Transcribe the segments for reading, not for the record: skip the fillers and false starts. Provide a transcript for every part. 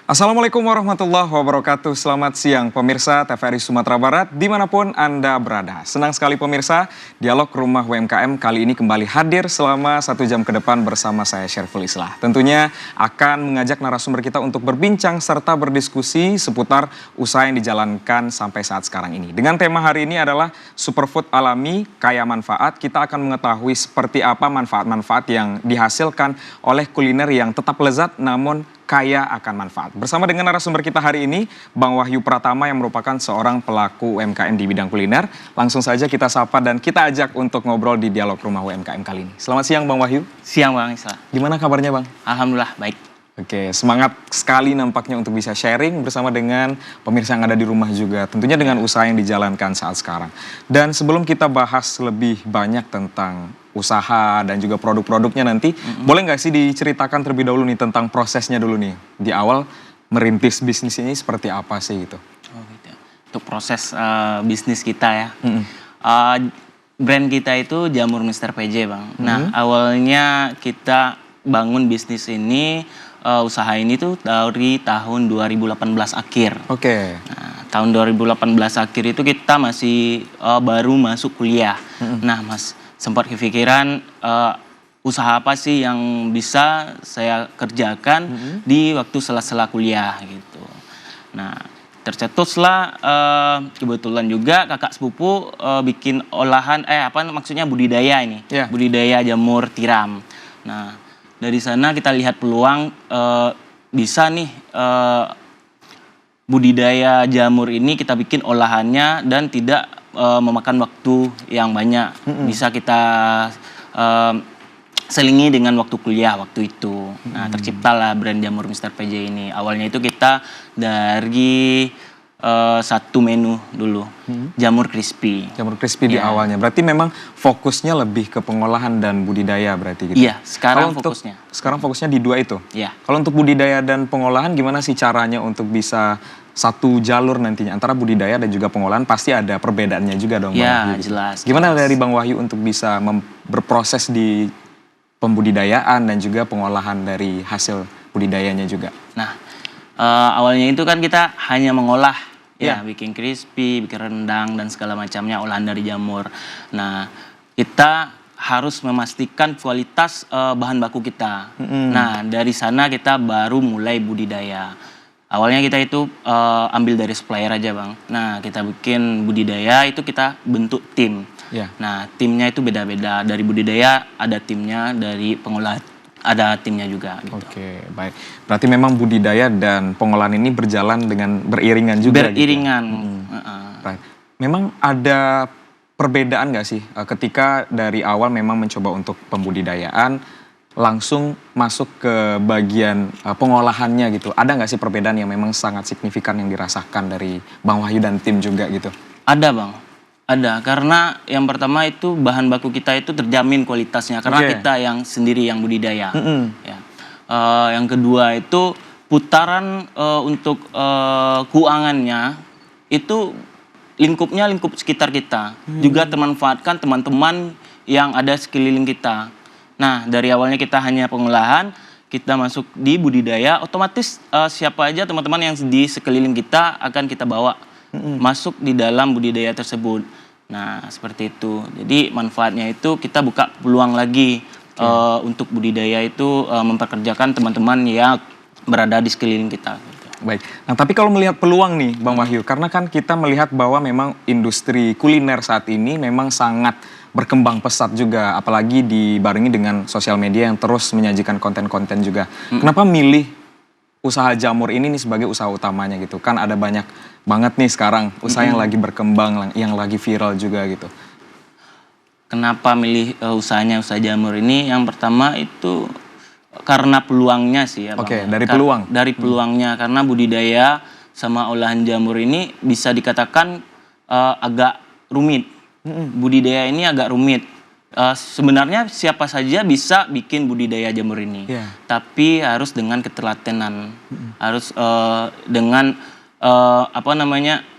Assalamualaikum warahmatullahi wabarakatuh. Selamat siang pemirsa TVRI Sumatera Barat dimanapun Anda berada. Senang sekali pemirsa, Dialog Rumah UMKM kali ini kembali hadir selama 1 jam ke depan bersama saya Syariful Islah. Tentunya akan mengajak narasumber kita untuk berbincang serta berdiskusi seputar usaha yang dijalankan sampai saat sekarang ini. Dengan tema hari ini adalah superfood alami kaya manfaat. Kita akan mengetahui seperti apa manfaat-manfaat yang dihasilkan oleh kuliner yang tetap lezat namun kaya akan manfaat. Bersama dengan narasumber kita hari ini, Bang Wahyu Pratama yang merupakan seorang pelaku UMKM di bidang kuliner. Langsung saja kita sapa dan kita ajak untuk ngobrol di Dialog Rumah UMKM kali ini. Selamat siang Bang Wahyu. Siang Bang Islah. Gimana kabarnya Bang? Alhamdulillah baik. Oke, semangat sekali nampaknya untuk bisa sharing bersama dengan pemirsa yang ada di rumah juga. Tentunya dengan usaha yang dijalankan saat sekarang. Dan sebelum kita bahas lebih banyak tentang usaha dan juga produk-produknya nanti, boleh nggak sih diceritakan terlebih dahulu nih tentang prosesnya dulu nih. Di awal merintis bisnis ini seperti apa sih gitu? Oh gitu. Untuk proses bisnis kita ya. Brand kita itu Jamur Mr. PJ Bang. Nah awalnya kita bangun bisnis ini, usaha ini tuh dari tahun 2018 akhir. Oke. Nah, tahun 2018 akhir itu kita masih baru masuk kuliah. Nah Mas, sempat kepikiran usaha apa sih yang bisa saya kerjakan di waktu sela-sela kuliah gitu. Nah tercetuslah kebetulan juga kakak sepupu bikin olahan maksudnya budidaya ini, budidaya jamur tiram. Nah dari sana kita lihat peluang bisa nih budidaya jamur ini kita bikin olahannya dan tidak memakan waktu yang banyak. Bisa kita selingi dengan waktu kuliah waktu itu. Nah terciptalah brand Jamur Mr. PJ ini. Awalnya itu kita dari satu menu dulu, jamur crispy. Jamur crispy di awalnya. Berarti memang fokusnya lebih ke pengolahan dan budidaya berarti gitu? Iya, sekarang fokusnya. Sekarang fokusnya di dua itu? Iya. Kalau untuk budidaya dan pengolahan gimana sih caranya untuk bisa satu jalur nantinya? Antara budidaya dan juga pengolahan pasti ada perbedaannya juga dong Bang Wahyu. Iya, jelas. Gimana dari Bang Wahyu untuk bisa berproses di pembudidayaan dan juga pengolahan dari hasil budidayanya juga? Nah, awalnya itu kan kita hanya mengolah, bikin crispy, bikin rendang dan segala macamnya olahan dari jamur. Nah, kita harus memastikan kualitas bahan baku kita. Nah, dari sana kita baru mulai budidaya. Awalnya kita itu ambil dari supplier aja Bang. Nah, kita bikin budidaya itu kita bentuk tim. Nah, timnya itu beda-beda. Dari budidaya ada timnya, dari pengolahan ada timnya juga gitu. Oke, baik. Berarti memang budidaya dan pengolahan ini berjalan dengan beriringan juga. Beriringan. Right. Memang ada perbedaan nggak sih ketika dari awal memang mencoba untuk pembudidayaan langsung masuk ke bagian pengolahannya gitu? Ada nggak sih perbedaan yang memang sangat signifikan yang dirasakan dari Bang Wahyu dan tim juga gitu? Ada Bang. Ada, karena yang pertama itu bahan baku kita itu terjamin kualitasnya karena kita yang sendiri yang budidaya. Yang kedua itu putaran untuk keuangannya itu lingkupnya lingkup sekitar kita. Juga termanfaatkan teman-teman yang ada sekeliling kita. Nah dari awalnya kita hanya pengolahan, kita masuk di budidaya, otomatis siapa aja teman-teman yang di sekeliling kita akan kita bawa masuk di dalam budidaya tersebut. Nah seperti itu. Jadi manfaatnya itu kita buka peluang lagi untuk budidaya itu memperkerjakan teman-teman yang berada di sekeliling kita. Baik. Nah tapi kalau melihat peluang nih Bang Wahyu, karena kan kita melihat bahwa memang industri kuliner saat ini memang sangat berkembang pesat juga, apalagi dibarengi dengan sosial media yang terus menyajikan konten-konten juga. Kenapa milih usaha jamur ini nih sebagai usaha utamanya gitu? Kan ada banyak banget nih sekarang usaha yang lagi berkembang, yang lagi viral juga gitu. Kenapa milih usaha jamur ini? Yang pertama itu karena peluangnya sih ya Bang. Oke, dari peluang? Dari peluangnya, karena budidaya sama olahan jamur ini bisa dikatakan agak rumit. Budidaya ini agak rumit. Sebenarnya siapa saja bisa bikin budidaya jamur ini, tapi harus dengan ketelatenan, harus dengan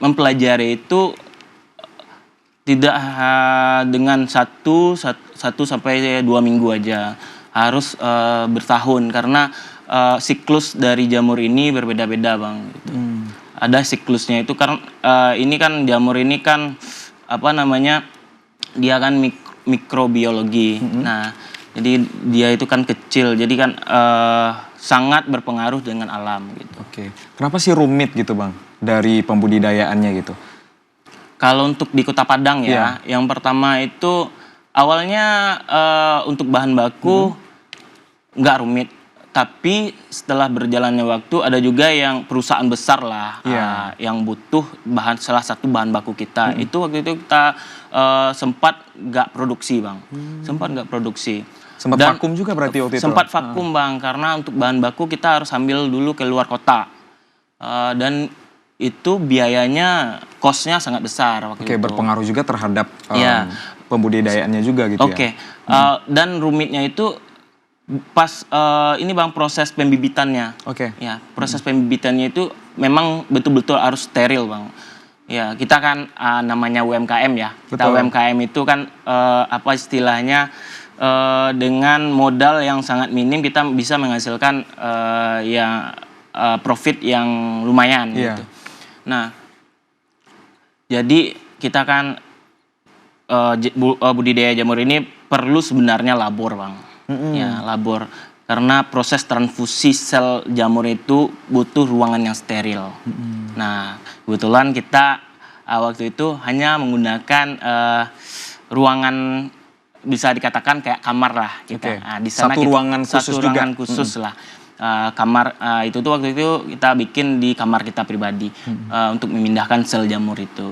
mempelajari itu tidak dengan satu sampai 2 minggu aja, harus bertahun karena siklus dari jamur ini berbeda-beda Bang. Gitu. Ada siklusnya itu karena ini kan jamur ini kan apa namanya dia kan mikrobiologi. Nah jadi dia itu kan kecil jadi kan sangat berpengaruh dengan alam gitu. Oke, kenapa sih rumit gitu Bang dari pembudidayaannya gitu? Kalau untuk di Kota Padang ya, yang pertama itu awalnya untuk bahan baku nggak rumit, tapi setelah berjalannya waktu ada juga yang perusahaan besar lah yang butuh salah satu bahan baku kita. Itu waktu itu kita sempat nggak produksi Bang, sempat nggak produksi. Sempat vakum juga berarti waktu itu? Sempat vakum Bang, karena untuk bahan baku kita harus ambil dulu ke luar kota. Dan itu biayanya, cost-nya sangat besar waktu itu. Berpengaruh juga terhadap pembudidayaannya juga gitu ya? Dan rumitnya itu pas ini Bang proses pembibitannya. Ya, proses pembibitannya itu memang betul-betul harus steril Bang. Ya, kita kan namanya UMKM ya. Kita UMKM itu kan apa istilahnya dengan modal yang sangat minim kita bisa menghasilkan profit yang lumayan gitu. Nah, jadi kita kan budidaya jamur ini perlu sebenarnya labor Bang. Ya, labor. Karena proses transfusi sel jamur itu butuh ruangan yang steril. Nah, kebetulan kita waktu itu hanya menggunakan ruangan bisa dikatakan kayak kamar lah kita. Nah, di sana ruangan khusus juga. Khusus lah. Kamar itu tuh waktu itu kita bikin di kamar kita pribadi untuk memindahkan sel jamur itu.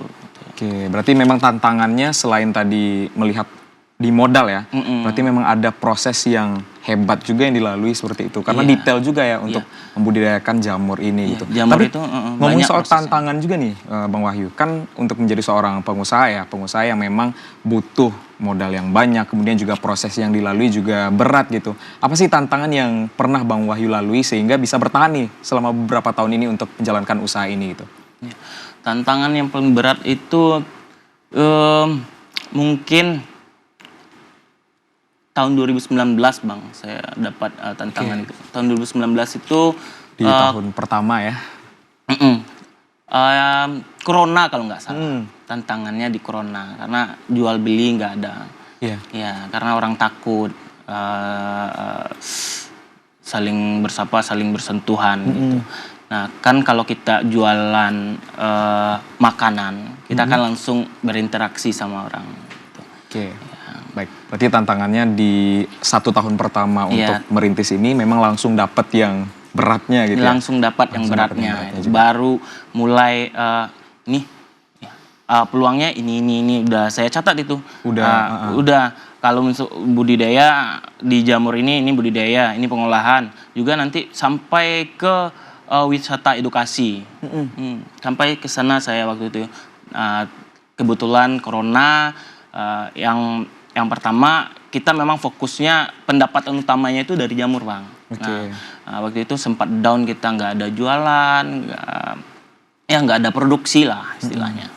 Oke, berarti memang tantangannya selain tadi melihat di modal ya, berarti memang ada proses yang hebat juga yang dilalui seperti itu. Karena detail juga ya untuk membudidayakan jamur ini gitu. Jamur tapi itu ngomong soal tantangan juga nih Bang Wahyu, kan untuk menjadi seorang pengusaha yang memang butuh modal yang banyak, kemudian juga proses yang dilalui juga berat gitu. Apa sih tantangan yang pernah Bang Wahyu lalui sehingga bisa bertahan nih selama beberapa tahun ini untuk menjalankan usaha ini gitu? Tantangan yang paling berat itu mungkin tahun 2019 Bang, saya dapat tantangan itu. Tahun 2019 itu di tahun pertama ya. Corona kalau nggak salah. Tantangannya di Corona karena jual beli nggak ada. Ya, karena orang takut saling bersapa, saling bersentuhan gitu. Nah, kan kalau kita jualan makanan, kita kan langsung berinteraksi sama orang gitu. Baik, berarti tantangannya di 1 tahun pertama untuk merintis ini memang langsung dapat yang beratnya gitu ya? Langsung dapat yang beratnya. Baru mulai peluangnya ini udah saya catat itu. Udah kalau untuk budidaya di jamur ini budidaya, ini pengolahan. Juga nanti sampai ke wisata edukasi. Sampai ke sana saya waktu itu. Kebetulan Corona yang pertama kita memang fokusnya pendapatan utamanya itu dari jamur Bang. Waktu itu sempat down, kita nggak ada jualan, nggak ada produksi lah istilahnya.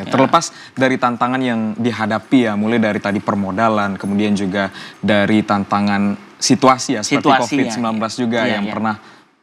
Terlepas dari tantangan yang dihadapi ya, mulai dari tadi permodalan, kemudian juga dari tantangan situasi ya, seperti COVID-19 juga yang pernah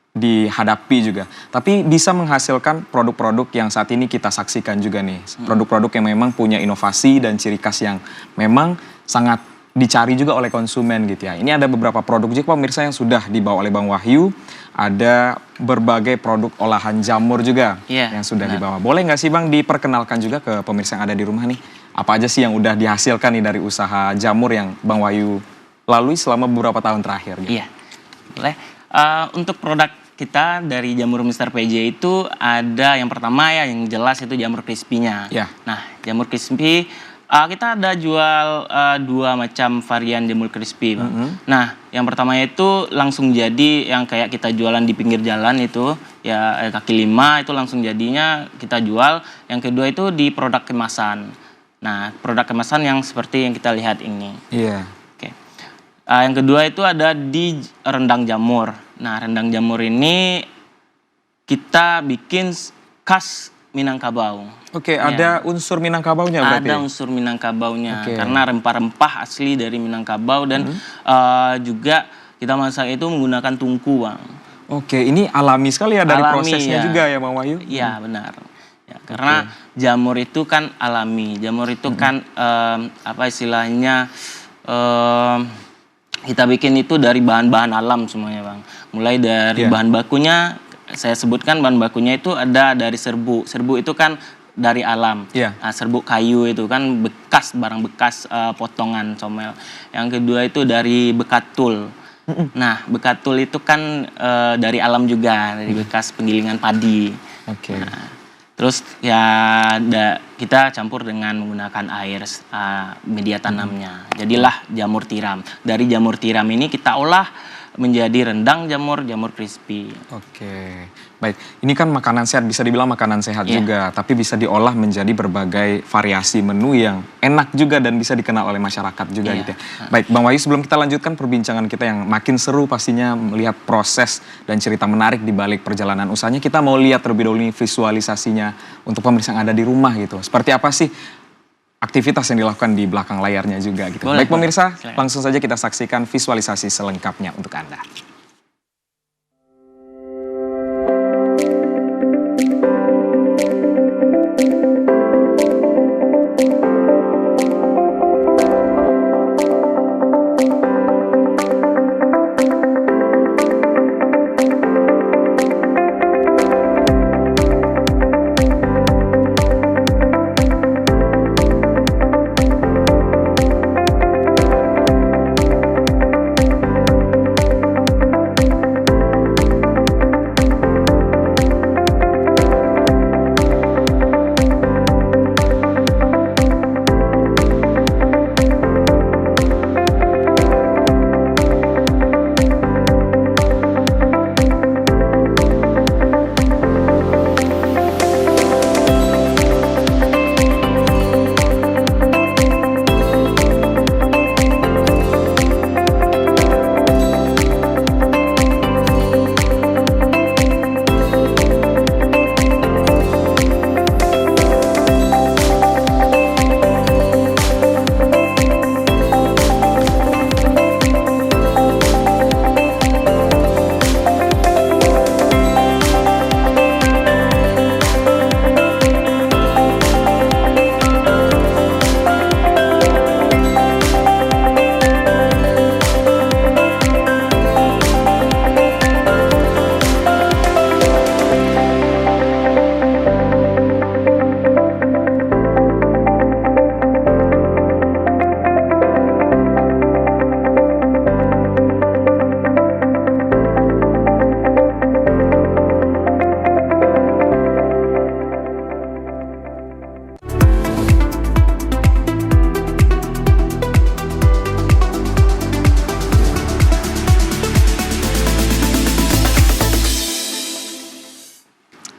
dihadapi juga. Tapi bisa menghasilkan produk-produk yang saat ini kita saksikan juga nih. Produk-produk yang memang punya inovasi dan ciri khas yang memang sangat dicari juga oleh konsumen gitu ya. Ini ada beberapa produk juga pemirsa yang sudah dibawa oleh Bang Wahyu. Ada berbagai produk olahan jamur juga yang sudah dibawa. Boleh nggak sih Bang diperkenalkan juga ke pemirsa yang ada di rumah nih? Apa aja sih yang udah dihasilkan nih dari usaha jamur yang Bang Wahyu lalui selama beberapa tahun terakhir? Gitu? Boleh. Untuk produk kita dari jamur Mr. PJ itu ada yang pertama ya yang jelas itu jamur crispy-nya. Nah, jamur crispy kita ada jual 2 macam varian jamur crispy Bang. Nah, yang pertama itu langsung jadi yang kayak kita jualan di pinggir jalan itu ya kaki 5 itu langsung jadinya kita jual. Yang kedua itu di produk kemasan. Nah, produk kemasan yang seperti yang kita lihat ini. Yang kedua itu ada di rendang jamur. Nah, rendang jamur ini kita bikin khas Minangkabau. Oke, ada unsur Minangkabaunya berarti? Ada unsur Minangkabaunya, Oke. karena rempah-rempah asli dari Minangkabau dan juga kita masak itu menggunakan tungku, Bang. Oke, ini alami sekali ya dari Alami, prosesnya ya. juga ya Bang Wahyu? Iya, benar. Ya, karena jamur itu kan alami, jamur itu kan apa istilahnya kita bikin itu dari bahan-bahan alam semuanya, Bang. Mulai dari bahan bakunya, saya sebutkan bahan bakunya itu ada dari serbu. Serbu itu kan dari alam. Nah, serbuk kayu itu kan bekas, barang bekas potongan comel. Yang kedua itu dari bekatul. Nah, bekatul itu kan dari alam juga, dari bekas penggilingan padi. Nah, terus ya kita campur dengan menggunakan air media tanamnya. Jadilah jamur tiram. Dari jamur tiram ini kita olah menjadi rendang jamur crispy. Oke, baik. Ini kan makanan sehat, bisa dibilang makanan sehat juga, tapi bisa diolah menjadi berbagai variasi menu yang enak juga dan bisa dikenal oleh masyarakat juga gitu ya. Baik, Bang Wahyu, sebelum kita lanjutkan perbincangan kita yang makin seru pastinya melihat proses dan cerita menarik di balik perjalanan usahanya, kita mau lihat terlebih dahulu visualisasinya untuk pemirsa yang ada di rumah gitu. Seperti apa sih aktivitas yang dilakukan di belakang layarnya juga gitu. Baik pemirsa, langsung saja kita saksikan visualisasi selengkapnya untuk Anda.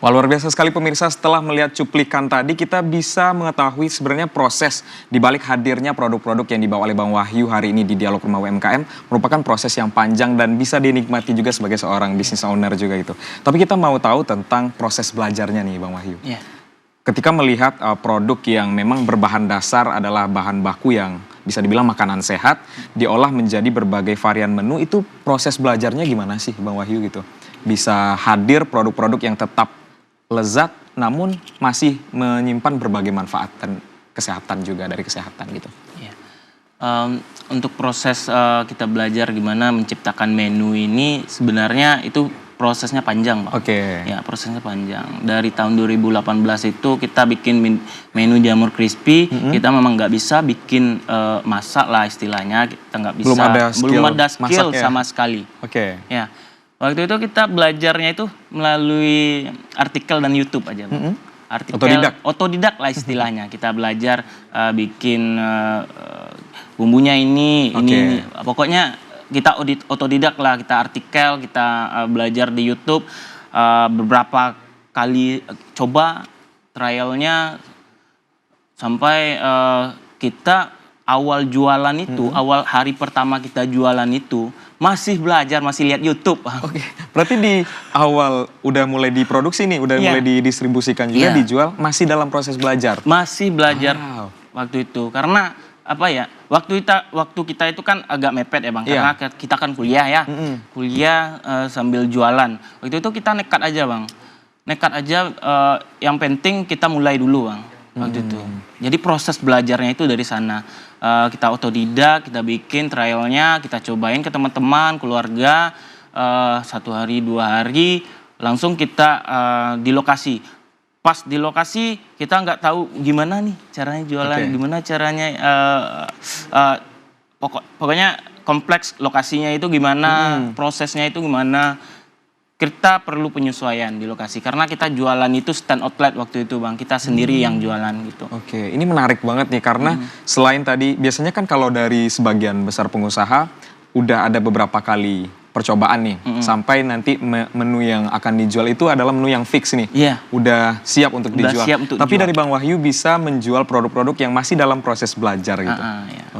Wah, luar biasa sekali pemirsa, setelah melihat cuplikan tadi kita bisa mengetahui sebenarnya proses dibalik hadirnya produk-produk yang dibawa oleh Bang Wahyu hari ini di Dialog Rumah UMKM merupakan proses yang panjang dan bisa dinikmati juga sebagai seorang business owner juga gitu. Tapi kita mau tahu tentang proses belajarnya nih Bang Wahyu. Ketika melihat produk yang memang berbahan dasar adalah bahan baku yang bisa dibilang makanan sehat, diolah menjadi berbagai varian menu, itu proses belajarnya gimana sih Bang Wahyu gitu? Bisa hadir produk-produk yang tetap lezat namun masih menyimpan berbagai manfaat dan kesehatan juga dari kesehatan gitu. Untuk proses kita belajar gimana menciptakan menu ini sebenarnya itu prosesnya panjang, Pak. Ya, prosesnya panjang. Dari tahun 2018 itu kita bikin menu jamur crispy, kita memang nggak bisa bikin masak lah istilahnya, kita nggak bisa. Belum ada skill sama sekali. Ya. Waktu itu kita belajarnya itu melalui artikel dan YouTube aja, Bang. Otodidak lah istilahnya. Kita belajar bikin bumbunya ini. Pokoknya kita otodidak lah, kita artikel, kita belajar di YouTube. Beberapa kali coba trialnya sampai kita awal jualan itu, awal hari pertama kita jualan itu masih belajar, masih lihat YouTube. Berarti di awal udah mulai diproduksi nih, udah mulai didistribusikan juga, dijual, masih dalam proses belajar? Masih belajar waktu itu. Karena apa ya, waktu kita itu kan agak mepet ya Bang, karena kita kan kuliah ya. Kuliah sambil jualan. Waktu itu kita nekat aja Bang. Nekat aja, yang penting kita mulai dulu Bang. Waktu itu. Jadi proses belajarnya itu dari sana. Kita otodidak, kita bikin trialnya, kita cobain ke teman-teman, keluarga, 1 hari, 2 hari, langsung kita di lokasi. Pas di lokasi kita nggak tahu gimana nih caranya jualan, gimana caranya, pokoknya kompleks lokasinya itu gimana, prosesnya itu gimana. Kita perlu penyesuaian di lokasi karena kita jualan itu stand outlet waktu itu Bang, kita sendiri yang jualan gitu. Oke, ini menarik banget nih karena selain tadi biasanya kan kalau dari sebagian besar pengusaha udah ada beberapa kali percobaan nih sampai nanti menu yang akan dijual itu adalah menu yang fix nih. Udah siap untuk dijual. Tapi dari Bang Wahyu bisa menjual produk-produk yang masih dalam proses belajar gitu.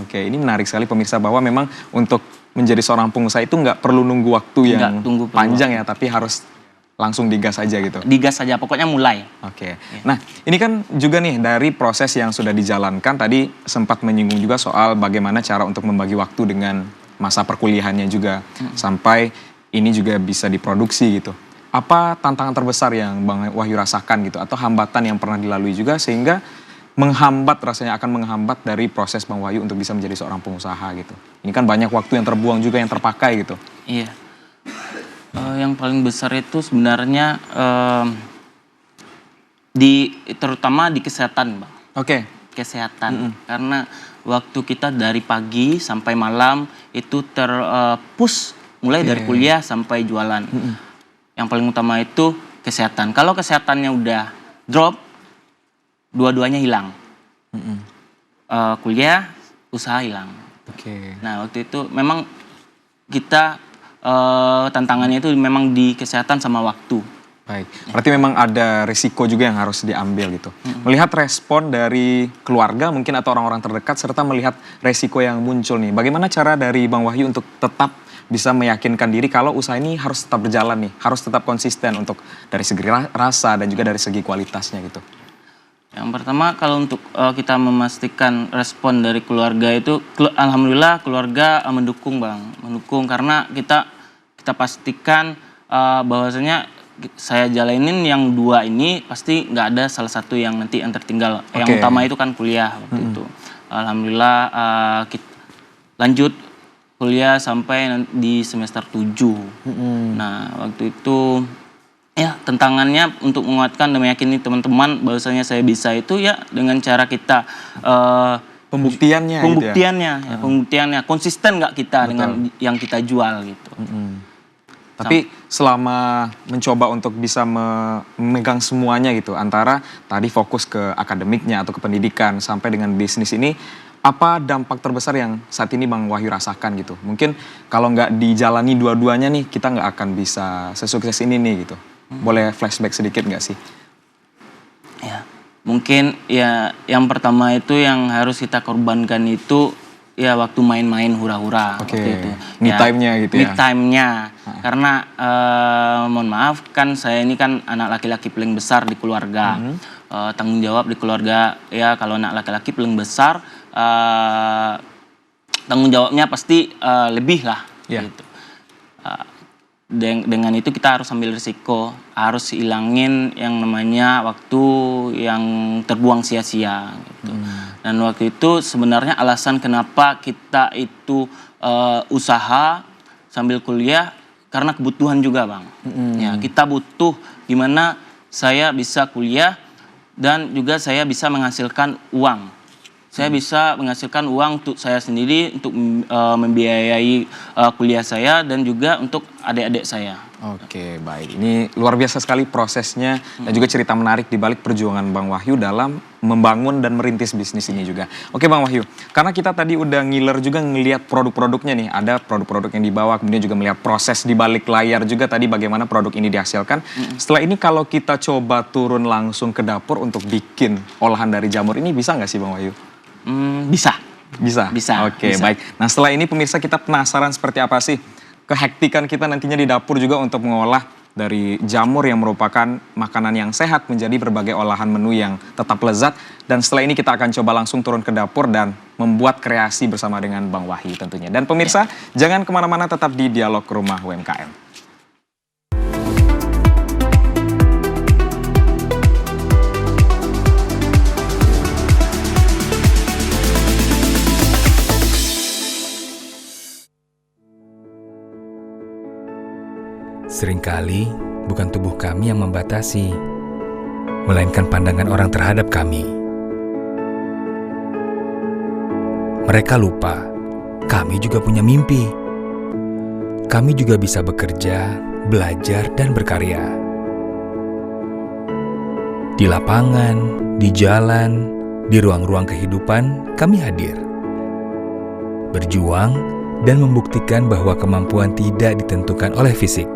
Oke, ini menarik sekali pemirsa bahwa memang untuk menjadi seorang pengusaha itu nggak perlu nunggu waktu yang panjang ya, tapi harus langsung digas aja gitu. Digas saja, pokoknya mulai. Oke. Nah, ini kan juga nih dari proses yang sudah dijalankan tadi sempat menyinggung juga soal bagaimana cara untuk membagi waktu dengan masa perkuliahannya juga sampai ini juga bisa diproduksi gitu. Apa tantangan terbesar yang Bang Wahyu rasakan gitu atau hambatan yang pernah dilalui juga sehingga rasanya akan menghambat dari proses Bang Wahyu untuk bisa menjadi seorang pengusaha gitu. Ini kan banyak waktu yang terbuang juga yang terpakai gitu. Iya. Yang paling besar itu sebenarnya terutama di kesehatan Bang. Kesehatan. Karena waktu kita dari pagi sampai malam itu terpush mulai dari kuliah sampai jualan. Yang paling utama itu kesehatan. Kalau kesehatannya udah drop, dua-duanya hilang. Kuliah, usaha hilang. Nah waktu itu memang kita tantangannya itu memang di kesehatan sama waktu. Baik, berarti memang ada risiko juga yang harus diambil gitu. Melihat respon dari keluarga mungkin atau orang-orang terdekat serta melihat resiko yang muncul nih. Bagaimana cara dari Bang Wahyu untuk tetap bisa meyakinkan diri kalau usaha ini harus tetap berjalan nih, harus tetap konsisten untuk dari segi rasa dan juga dari segi kualitasnya gitu. Yang pertama kalau untuk kita memastikan respon dari keluarga itu, alhamdulillah keluarga mendukung Bang, mendukung karena kita pastikan bahwasanya saya jalanin yang 2 ini pasti nggak ada salah satu yang nanti yang tertinggal. Yang utama itu kan kuliah waktu itu. Alhamdulillah kita lanjut kuliah sampai di semester 7. Nah waktu itu ya tantangannya untuk menguatkan dan meyakini teman-teman bahwasanya saya bisa itu ya dengan cara kita pembuktiannya konsisten nggak kita dengan yang kita jual gitu. Tapi selama mencoba untuk bisa memegang semuanya gitu antara tadi fokus ke akademiknya atau ke pendidikan sampai dengan bisnis ini, apa dampak terbesar yang saat ini Bang Wahyu rasakan gitu? Mungkin kalau nggak dijalani dua-duanya nih kita nggak akan bisa sesukses ini nih gitu. Boleh flashback sedikit nggak sih? Ya, mungkin ya yang pertama itu yang harus kita korbankan itu ya waktu main-main hura-hura waktu itu. Me time-nya gitu ya? Me time-nya. Karena mohon maaf kan saya ini kan anak laki-laki paling besar di keluarga. Tanggung jawab di keluarga ya kalau anak laki-laki paling besar tanggung jawabnya pasti lebih lah gitu. Dengan itu kita harus ambil risiko, harus hilangin yang namanya waktu yang terbuang sia-sia gitu. Dan waktu itu sebenarnya alasan kenapa kita itu usaha sambil kuliah karena kebutuhan juga Bang. Ya, kita butuh gimana saya bisa kuliah dan juga saya bisa menghasilkan uang. Saya bisa menghasilkan uang untuk saya sendiri, untuk membiayai kuliah saya dan juga untuk adik-adik saya. Oke, baik. Ini luar biasa sekali prosesnya dan juga cerita menarik di balik perjuangan Bang Wahyu dalam membangun dan merintis bisnis ini juga. Oke Bang Wahyu, karena kita tadi udah ngiler juga ngelihat produk-produknya nih. Ada produk-produk yang dibawa, kemudian juga melihat proses di balik layar juga tadi bagaimana produk ini dihasilkan. Setelah ini kalau kita coba turun langsung ke dapur untuk bikin olahan dari jamur ini bisa nggak sih Bang Wahyu? Bisa. Bisa? Bisa. Oke, bisa. Baik. Nah setelah ini pemirsa kita penasaran seperti apa sih kehektikan kita nantinya di dapur juga untuk mengolah dari jamur yang merupakan makanan yang sehat menjadi berbagai olahan menu yang tetap lezat. Dan setelah ini kita akan coba langsung turun ke dapur dan membuat kreasi bersama dengan Bang Wahyu tentunya. Dan pemirsa, jangan kemana-mana, tetap di Dialog Rumah UMKM. Seringkali bukan tubuh kami yang membatasi, melainkan pandangan orang terhadap kami. Mereka lupa, kami juga punya mimpi. Kami juga bisa bekerja, belajar, dan berkarya. Di lapangan, di jalan, di ruang-ruang kehidupan, kami hadir. Berjuang dan membuktikan bahwa kemampuan tidak ditentukan oleh fisik.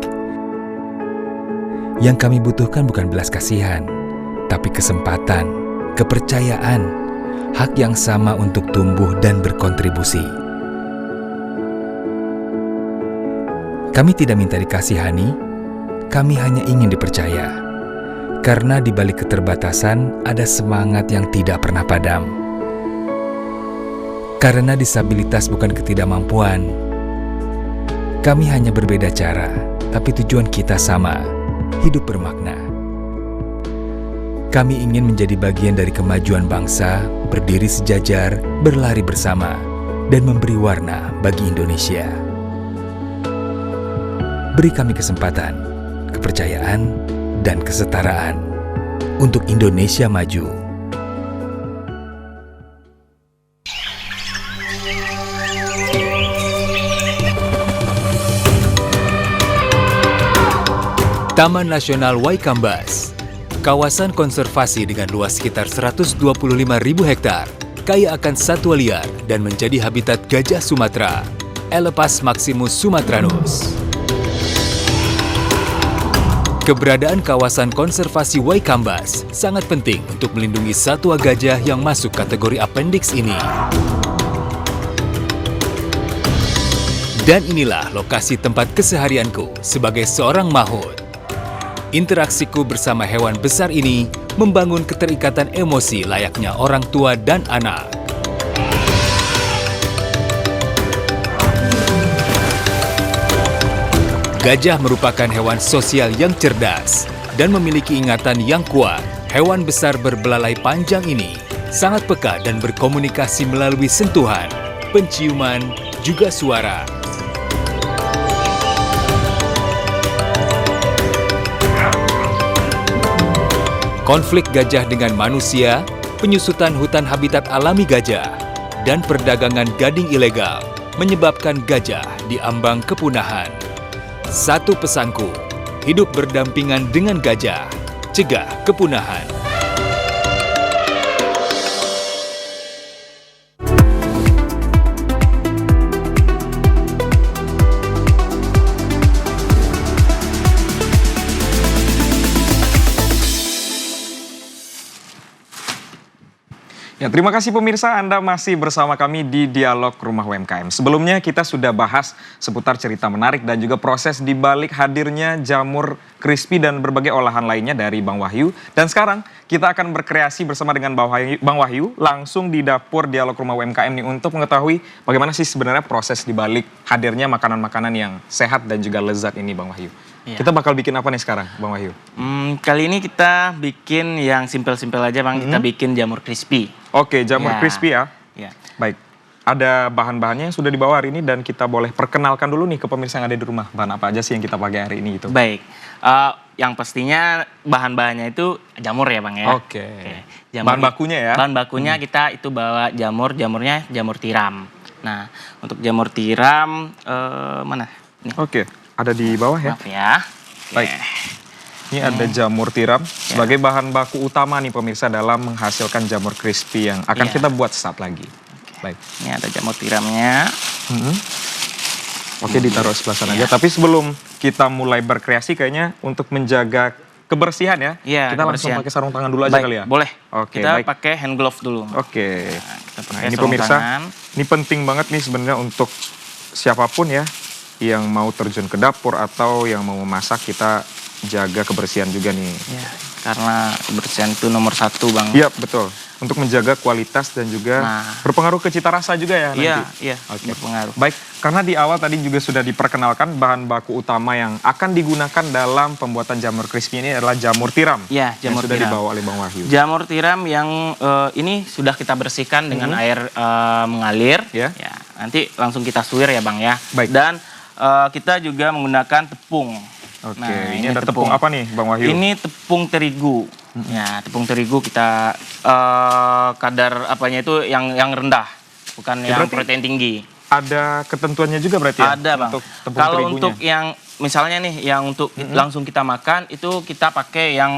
Yang kami butuhkan bukan belas kasihan, tapi kesempatan, kepercayaan, hak yang sama untuk tumbuh dan berkontribusi. Kami tidak minta dikasihani, kami hanya ingin dipercaya. Karena di balik keterbatasan ada semangat yang tidak pernah padam. Karena disabilitas bukan ketidakmampuan. Kami hanya berbeda cara, tapi tujuan kita sama. Hidup bermakna. Kami ingin menjadi bagian dari kemajuan bangsa, berdiri sejajar, berlari bersama, dan memberi warna bagi Indonesia. Beri kami kesempatan, kepercayaan, dan kesetaraan untuk Indonesia maju. Taman Nasional Waikambas, kawasan konservasi dengan luas sekitar 125.000 hektar, kaya akan satwa liar dan menjadi habitat gajah Sumatera, Elepas maximus sumatranus. Keberadaan kawasan konservasi Waikambas sangat penting untuk melindungi satwa gajah yang masuk kategori appendix ini. Dan inilah lokasi tempat keseharianku sebagai seorang mahout. Interaksiku bersama hewan besar ini membangun keterikatan emosi layaknya orang tua dan anak. Gajah merupakan hewan sosial yang cerdas dan memiliki ingatan yang kuat. Hewan besar berbelalai panjang ini sangat peka dan berkomunikasi melalui sentuhan, penciuman, juga suara. Konflik gajah dengan manusia, penyusutan hutan habitat alami gajah, dan perdagangan gading ilegal menyebabkan gajah diambang kepunahan. Satu pesanku, hidup berdampingan dengan gajah, cegah kepunahan. Ya, terima kasih pemirsa, Anda masih bersama kami di Dialog Rumah UMKM. Sebelumnya kita sudah bahas seputar cerita menarik dan juga proses di balik hadirnya jamur crispy dan berbagai olahan lainnya dari Bang Wahyu. Dan sekarang kita akan berkreasi bersama dengan Bang Wahyu langsung di dapur Dialog Rumah UMKM nih untuk mengetahui bagaimana sih sebenarnya proses di balik hadirnya makanan-makanan yang sehat dan juga lezat ini, Bang Wahyu. Ya. Kita bakal bikin apa nih sekarang, Bang Wahyu? Kali ini kita bikin yang simpel-simpel aja, Bang. Kita bikin jamur crispy. Oke, jamur Ya. crispy ya. Ya. Baik, ada bahan-bahannya yang sudah dibawa hari ini dan kita boleh perkenalkan dulu nih ke pemirsa yang ada di rumah. Bahan apa aja sih yang kita pakai hari ini gitu? Baik, yang pastinya bahan-bahannya itu jamur ya, Bang ya. Oke. Jamur, Bahan bakunya ya? Bahan bakunya kita itu bawa jamurnya jamur tiram. Nah, untuk jamur tiram mana? Nih. Oke, ada di bawah ya. Maaf ya. Baik. Ini ada jamur tiram sebagai bahan baku utama nih pemirsa dalam menghasilkan jamur crispy yang akan kita buat sesaat lagi. Baik. Ini ada jamur tiramnya. Oke, ditaruh sebelah sana aja. Tapi sebelum kita mulai berkreasi kayaknya untuk menjaga kebersihan ya. Iya, kita langsung pakai sarung tangan dulu aja kali ya. Boleh. Oke, kita baik. pakai hand glove dulu. Oke. Kita pakai Nah, ini sarung pemirsa, tangan. ini penting banget nih sebenarnya untuk siapapun ya yang mau terjun ke dapur atau yang mau memasak, kita jaga kebersihan juga nih. Ya, karena kebersihan itu nomor 1 Bang. Iya, betul. Untuk menjaga kualitas dan juga berpengaruh ke cita rasa juga ya nanti? Iya, Oke. berpengaruh. Baik, karena di awal tadi juga sudah diperkenalkan bahan baku utama yang akan digunakan dalam pembuatan jamur crispy ini adalah jamur tiram. Iya, yang jamur sudah tiram. dibawa oleh Bang Wahyu. Jamur tiram yang ini sudah kita bersihkan dengan air mengalir. Ya. Ya, nanti langsung kita suwir ya Bang ya. Baik. Dan kita juga menggunakan tepung. Oke, Nah, ini ada tepung apa nih Bang Wahyu? Ini tepung terigu. Ya, tepung terigu kita kadar apanya itu yang rendah, bukan Ya, yang berarti protein tinggi. Ada ketentuannya juga berarti ya? Ada Bang. Untuk tepung Kalau terigunya? untuk yang misalnya nih yang untuk langsung kita makan itu kita pakai yang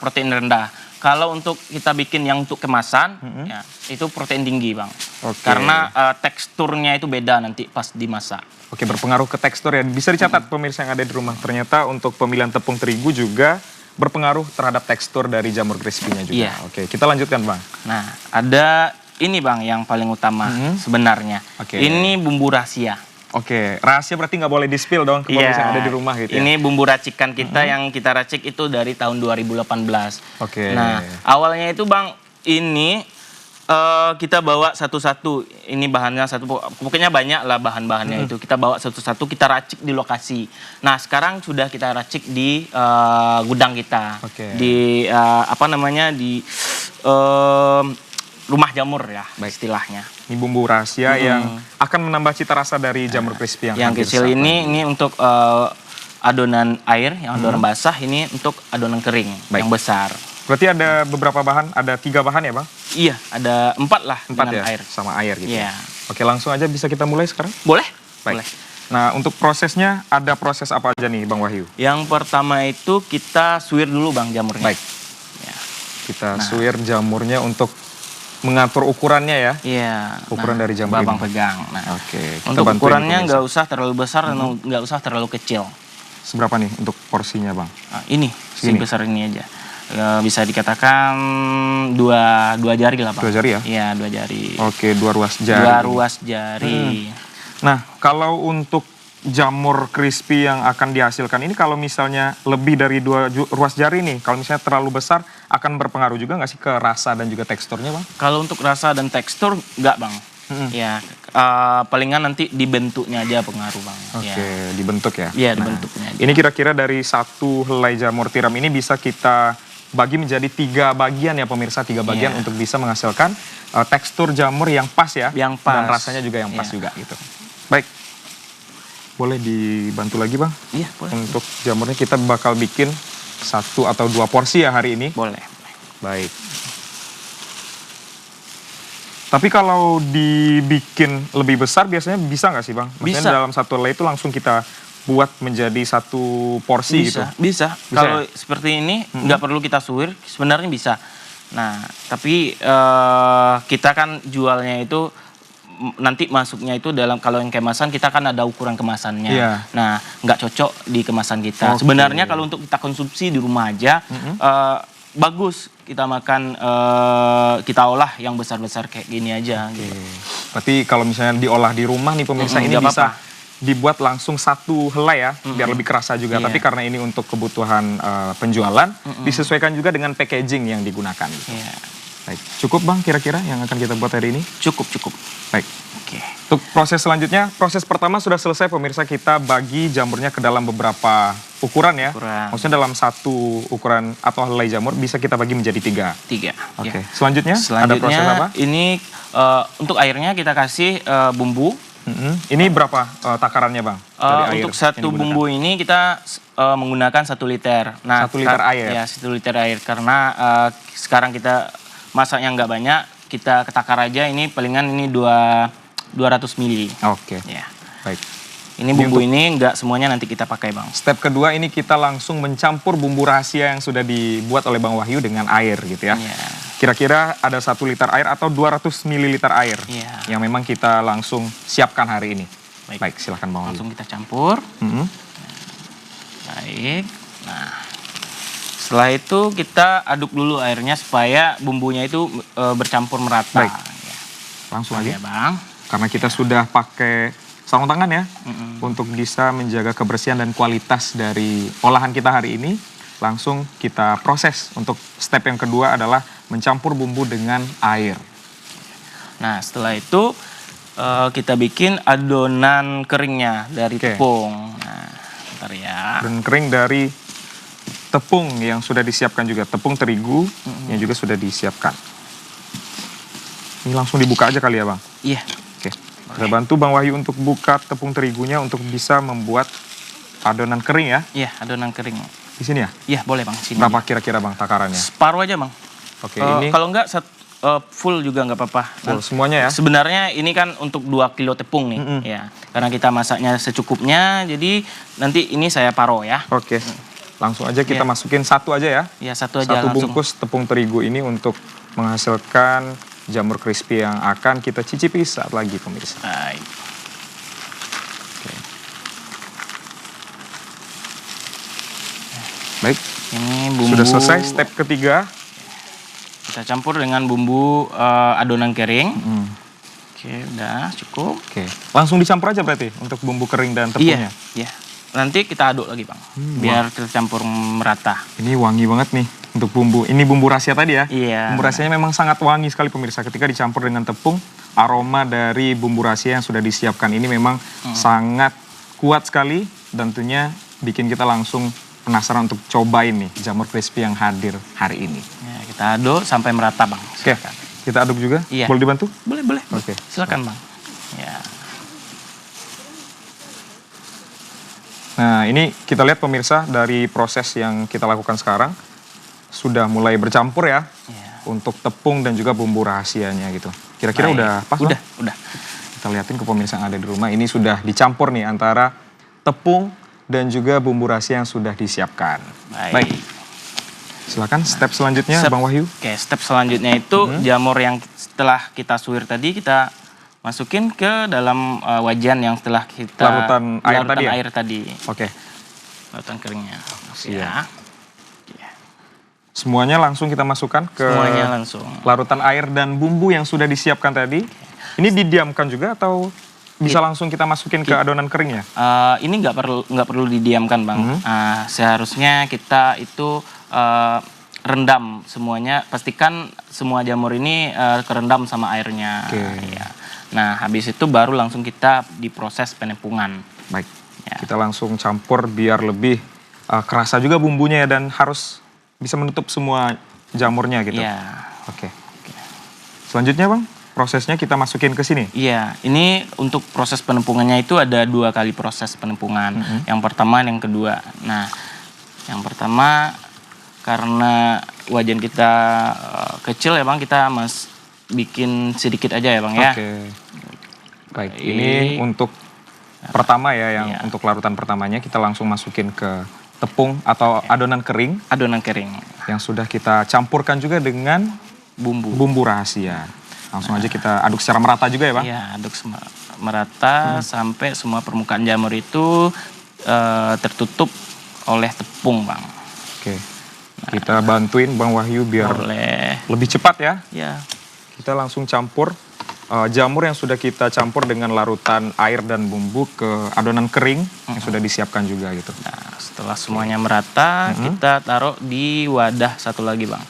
protein rendah. Kalau untuk kita bikin yang untuk kemasan ya, itu protein tinggi Bang. Oke. Karena teksturnya itu beda nanti pas dimasak. Oke, berpengaruh ke tekstur ya. Bisa dicatat pemirsa yang ada di rumah. Ternyata untuk pemilihan tepung terigu juga berpengaruh terhadap tekstur dari jamur crispy-nya juga. Iya. Oke, kita lanjutkan Bang. Nah, ada ini Bang yang paling utama sebenarnya. Oke. Ini bumbu rahasia. Oke, rahasia berarti nggak boleh di-spill dong ke pemirsa yang ada di rumah gitu ya? Ini bumbu racikan kita yang kita racik itu dari tahun 2018. Oke. Nah, awalnya itu Bang, ini kita bawa satu-satu. Ini bahannya satu, pokoknya banyak lah bahan-bahannya itu. Kita bawa satu-satu, kita racik di lokasi. Nah, sekarang sudah kita racik di gudang kita. Oke. Di apa namanya, di rumah jamur ya, istilahnya. Ini bumbu rahasia yang akan menambah cita rasa dari jamur crispy yang hampir kecil sama. ini untuk adonan air, yang adonan basah, ini untuk adonan kering yang besar. Berarti ada beberapa bahan, ada 3 bahan ya Bang? Iya, ada 4 lah 4 dengan ya? air. Sama air gitu. Iya. Oke, langsung aja bisa kita mulai sekarang? Boleh? Baik. Boleh. Nah, untuk prosesnya ada proses apa aja nih Bang Wahyu? Yang pertama itu kita suwir dulu Bang jamurnya. Baik. Ya. Kita suwir jamurnya untuk mengatur ukurannya ya? Iya. Ukuran dari jamur Babang ini. pegang. Nah, Oke, kita untuk bantuin ukurannya pemirsa. nggak usah terlalu besar dan nggak usah terlalu kecil. Seberapa nih untuk porsinya Bang? Nah, ini Segini? sebesar ini aja. Bisa dikatakan dua jari lah Bang. 2 jari ya? Iya, 2 jari. Oke, 2 ruas jari. 2 ruas jari. Nah, kalau untuk jamur crispy yang akan dihasilkan ini, kalau misalnya lebih dari 2 ruas jari nih, kalau misalnya terlalu besar, akan berpengaruh juga nggak sih ke rasa dan juga teksturnya Bang? Kalau untuk rasa dan tekstur nggak Bang. Ya, palingan nanti dibentuknya aja pengaruh Bang. Oke, dibentuk ya? Iya, dibentuknya. Ini kira-kira dari 1 helai jamur tiram ini bisa kita bagi menjadi 3 bagian ya pemirsa, 3 bagian untuk bisa menghasilkan tekstur jamur yang pas ya. Yang pas. Dan rasanya juga yang pas juga gitu. Baik, boleh dibantu lagi Bang? Iya, boleh. Untuk jamurnya kita bakal bikin 1 atau 2 porsi ya hari ini. Boleh. Baik. Tapi kalau dibikin lebih besar biasanya bisa nggak sih Bang? Maksudnya Bisa. dalam 1 helai itu langsung kita buat menjadi 1 porsi gitu? Bisa. Kalau seperti ini nggak perlu kita suwir, sebenarnya bisa. Nah, tapi kita kan jualnya itu nanti masuknya itu dalam, kalau yang kemasan kita kan ada ukuran kemasannya. Iya. Nah, nggak cocok di kemasan kita. Oke. Sebenarnya kalau untuk kita konsumsi di rumah aja bagus kita makan, kita olah yang besar-besar kayak gini aja. Gitu. Berarti kalau misalnya diolah di rumah nih pemirsa ini nggak bisa apa-apa. dibuat langsung 1 helai ya, biar lebih kerasa juga. Iya. Tapi karena ini untuk kebutuhan penjualan, disesuaikan juga dengan packaging yang digunakan. Iya. Baik, cukup Bang kira-kira yang akan kita buat hari ini? Cukup. Baik. Oke. Untuk proses selanjutnya, proses pertama sudah selesai pemirsa, kita bagi jamurnya ke dalam beberapa ukuran ya. Ukuran. Maksudnya dalam 1 ukuran atau helai jamur bisa kita bagi menjadi 3. 3. Oke. Ya. Selanjutnya, ada proses apa? Ini untuk airnya kita kasih bumbu. Ini berapa takarannya Bang? Dari air Untuk 1 yang digunakan? bumbu ini kita menggunakan 1 liter. Nah, 1 liter air? Ya, 1 liter air. Karena sekarang kita masaknya nggak banyak, kita ketakar aja. Ini palingan ini 200 ml. Oke. Ya. Baik. Ini bumbu ini nggak semuanya nanti kita pakai Bang. Step kedua ini kita langsung mencampur bumbu rahasia yang sudah dibuat oleh Bang Wahyu dengan air gitu ya. Iya. Kira-kira ada 1 liter air atau 200 ml air Iya. yang memang kita langsung siapkan hari ini. Baik. Baik, silahkan Bang Wahyu. Langsung kita campur. Mhm. Baik. Nah, setelah itu kita aduk dulu airnya supaya bumbunya itu bercampur merata. Baik. Ya. Langsung Ya aja. Bang. Karena kita sudah pakai 1 sarung tangan ya, untuk bisa menjaga kebersihan dan kualitas dari olahan kita hari ini. Langsung kita proses. Untuk step yang kedua adalah mencampur bumbu dengan air. Nah, setelah itu kita bikin adonan keringnya dari tepung. Nah, bentar ya. Dan kering dari tepung yang sudah disiapkan juga, tepung terigu yang juga sudah disiapkan. Ini langsung dibuka aja kali ya Bang? Iya. Oke, kita bantu Bang Wahyu untuk buka tepung terigunya untuk bisa membuat adonan kering ya? Iya, adonan kering. Di sini ya? Iya, boleh Bang. Sini Berapa aja. kira-kira Bang takarannya? Separuh aja Bang. Oke, ini Kalau enggak full juga nggak apa-apa. full semuanya ya? Sebenarnya ini kan untuk 2 kilo tepung nih, ya. Karena kita masaknya secukupnya, jadi nanti ini saya paro ya. Oke, langsung aja kita masukin satu aja ya? Ya, satu aja Satu langsung. bungkus tepung terigu ini untuk menghasilkan jamur crispy yang akan kita cicipi saat lagi pemirsa. Baik. Baik, Ini bumbu sudah selesai step ketiga. kita campur dengan bumbu adonan kering. Oke, udah cukup. Oke, langsung dicampur aja berarti untuk bumbu kering dan tepungnya. Iya. Nanti kita aduk lagi Bang, biar tercampur merata. Ini wangi banget nih untuk bumbu. Ini bumbu rahasia tadi ya? Iya. Bumbu rahasianya memang sangat wangi sekali pemirsa. Ketika dicampur dengan tepung, aroma dari bumbu rahasia yang sudah disiapkan ini memang sangat kuat sekali. Dan tentunya bikin kita langsung penasaran untuk cobain nih jamur crispy yang hadir hari ini. Ya, kita aduk sampai merata Bang. Oke, Silakan. kita aduk juga? Iya. Boleh dibantu? Boleh. Oke. Silakan Bang. Ya. Nah, ini kita lihat pemirsa dari proses yang kita lakukan sekarang sudah mulai bercampur ya untuk tepung dan juga bumbu rahasianya gitu. Kira-kira Baik. udah pas? Bang? Udah. Kita liatin ke pemirsa yang ada di rumah, ini sudah dicampur nih antara tepung dan juga bumbu rahasia yang sudah disiapkan. Baik. Silakan step selanjutnya Bang Wahyu. Oke, step selanjutnya itu jamur yang setelah kita suwir tadi kita masukin ke dalam wajan yang setelah kita Larutan air tadi ya? Oke. Larutan keringnya. Siap. Ya. Semuanya langsung kita masukkan ke Semuanya langsung. larutan air dan bumbu yang sudah disiapkan tadi. Ini didiamkan juga atau bisa langsung kita masukin ke adonan keringnya? Ini nggak perlu didiamkan Bang. Seharusnya kita itu rendam semuanya. Pastikan semua jamur ini kerendam sama airnya. Ya. Nah, habis itu baru langsung kita diproses penepungan. Baik, Ya. kita langsung campur biar lebih kerasa juga bumbunya ya, dan harus bisa menutup semua jamurnya gitu. Iya. Oke. Selanjutnya Bang, prosesnya kita masukin ke sini. Iya, ini untuk proses penepungannya itu ada 2 kali proses penepungan. Yang pertama dan yang kedua. Nah, yang pertama karena wajan kita kecil ya Bang, kita bikin sedikit aja ya Bang ya. Oke. Baik, ini untuk pertama ya, yang untuk larutan pertamanya kita langsung masukin ke tepung atau adonan kering Adonan kering. yang sudah kita campurkan juga dengan bumbu rahasia. Langsung aja kita aduk secara merata juga ya Bang? Iya, aduk merata sampai semua permukaan jamur itu tertutup oleh tepung Bang. Oke. Kita bantuin Bang Wahyu biar Boleh. lebih cepat ya. Ya. Kita langsung campur jamur yang sudah kita campur dengan larutan air dan bumbu ke adonan kering yang sudah disiapkan juga gitu. Nah, setelah semuanya merata, kita taruh di wadah satu lagi Bang.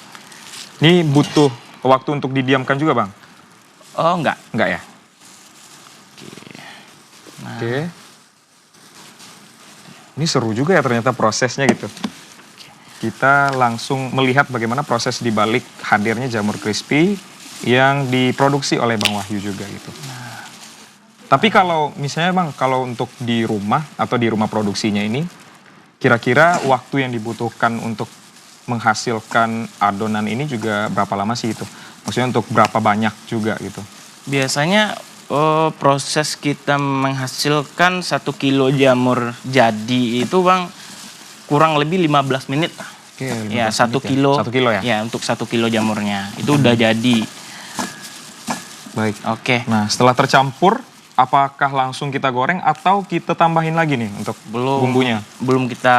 Ini butuh waktu untuk didiamkan juga Bang? Oh, enggak. Enggak ya? Nah, Oke. Ini seru juga ya ternyata prosesnya gitu. Kita langsung melihat bagaimana proses dibalik hadirnya jamur crispy yang diproduksi oleh Bang Wahyu juga gitu. Tapi kalau misalnya Bang, kalau untuk di rumah atau di rumah produksinya ini, kira-kira waktu yang dibutuhkan untuk menghasilkan adonan ini juga berapa lama sih itu? Maksudnya untuk berapa banyak juga gitu? biasanya proses kita menghasilkan 1 kilo jamur jadi itu Bang kurang lebih 15 menit. Oke, Ya, 15 1 menit kilo. ya? 1 kilo ya? Ya, untuk 1 kilo jamurnya. Itu udah jadi. Baik. Oke. Nah, setelah tercampur, apakah langsung kita goreng atau kita tambahin lagi nih untuk bumbunya? Belum kita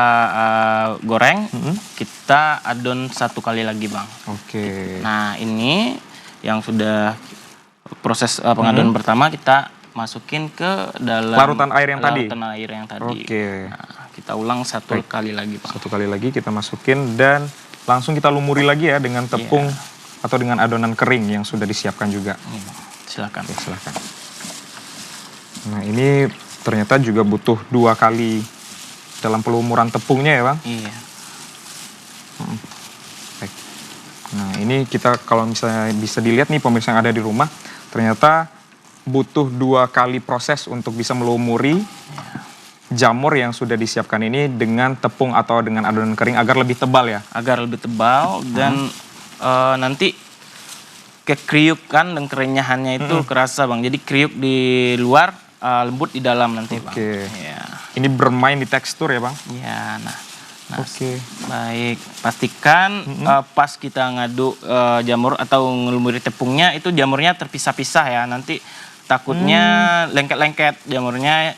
goreng, kita adon 1 kali lagi Bang. Oke. Nah, ini yang sudah proses pengadonan pertama kita masukin ke dalam larutan air yang tadi. Larutan air yang tadi. Oke. Nah, kita ulang satu kali lagi, Bang. Satu kali lagi kita masukin dan langsung kita lumuri lagi ya dengan tepung atau dengan adonan kering yang sudah disiapkan juga. Silakan. Oke, silakan. Nah, ini ternyata juga butuh 2 kali dalam pelumuran tepungnya ya, Bang? Iya. Baik. Nah, ini kita kalau misalnya bisa dilihat nih pemirsa yang ada di rumah, ternyata butuh 2 kali proses untuk bisa melumuri jamur yang sudah disiapkan ini dengan tepung atau dengan adonan kering agar lebih tebal ya? Agar lebih tebal dan nanti kekriukan dan kerenyahannya itu kerasa, Bang. Jadi kriuk di luar, lembut di dalam nanti, Bang. Oke. Ya. Ini bermain di tekstur ya, Bang? Ya, nah Oke. baik. Pastikan pas kita ngaduk jamur atau ngelumuri tepungnya itu jamurnya terpisah-pisah ya. Nanti takutnya lengket-lengket jamurnya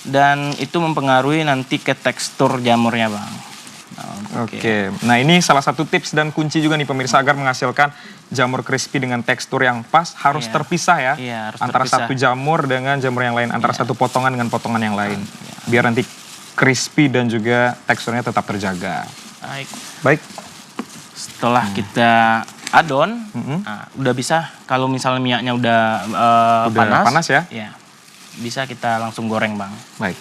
dan itu mempengaruhi nanti ke tekstur jamurnya, Bang. Oke. Nah, ini salah satu tips dan kunci juga nih pemirsa agar menghasilkan jamur crispy dengan tekstur yang pas harus terpisah ya. Iya, harus antara terpisah. satu jamur dengan jamur yang lain, antara satu potongan dengan potongan yang lain. Biar nanti crispy dan juga teksturnya tetap terjaga. Baik. Baik. Setelah kita adon, nah, udah bisa kalau misalnya minyaknya udah panas ya? Ya, bisa kita langsung goreng, Bang. Baik.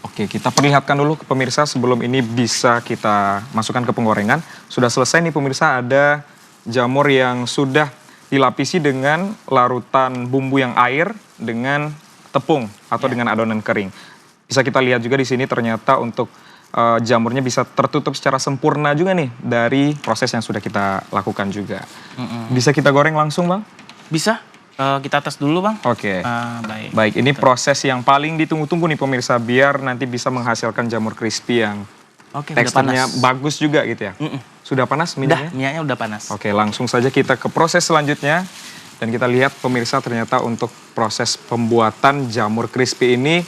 Oke, kita perlihatkan dulu ke pemirsa sebelum ini bisa kita masukkan ke penggorengan. Sudah selesai nih pemirsa, ada jamur yang sudah dilapisi dengan larutan bumbu yang air dengan tepung atau dengan adonan kering. Bisa kita lihat juga di sini ternyata untuk jamurnya bisa tertutup secara sempurna juga nih dari proses yang sudah kita lakukan juga. Bisa kita goreng langsung, Bang? Bisa? Kita tes dulu, Bang. Oke. Baik. Baik, ini proses yang paling ditunggu-tunggu nih pemirsa biar nanti bisa menghasilkan jamur crispy yang Oke, teksturnya udah panas. bagus juga gitu ya. Sudah panas minyaknya? Minyaknya udah panas. Oke, langsung saja kita ke proses selanjutnya. Dan kita lihat pemirsa ternyata untuk proses pembuatan jamur crispy ini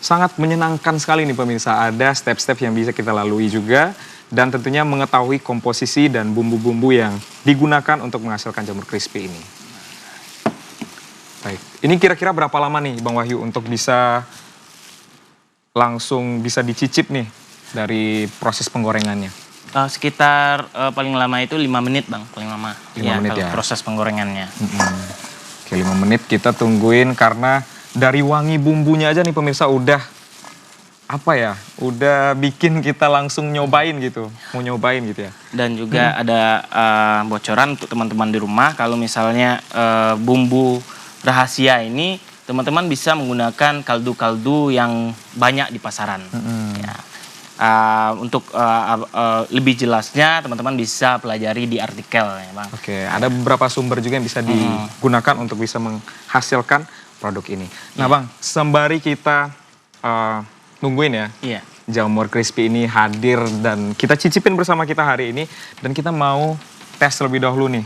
sangat menyenangkan sekali nih pemirsa. Ada step-step yang bisa kita lalui juga. Dan tentunya mengetahui komposisi dan bumbu-bumbu yang digunakan untuk menghasilkan jamur crispy ini. Baik, ini kira-kira berapa lama nih Bang Wahyu untuk bisa langsung bisa dicicip nih dari proses penggorengannya? Sekitar paling lama itu 5 menit, Bang, paling lama. 5 menit kalau ya? proses penggorengannya. Oke, 5 menit kita tungguin karena dari wangi bumbunya aja nih pemirsa udah apa ya? Udah bikin kita langsung nyobain gitu. Mau nyobain gitu ya. Dan juga ada bocoran untuk teman-teman di rumah kalau misalnya bumbu rahasia ini teman-teman bisa menggunakan kaldu-kaldu yang banyak di pasaran. Ya. Untuk lebih jelasnya teman-teman bisa pelajari di artikel ya, Bang. Oke, ada beberapa sumber juga yang bisa digunakan untuk bisa menghasilkan produk ini. Nah, Bang, sembari kita nungguin ya. Iya. Jamur crispy ini hadir dan kita cicipin bersama kita hari ini dan kita mau tes lebih dahulu nih.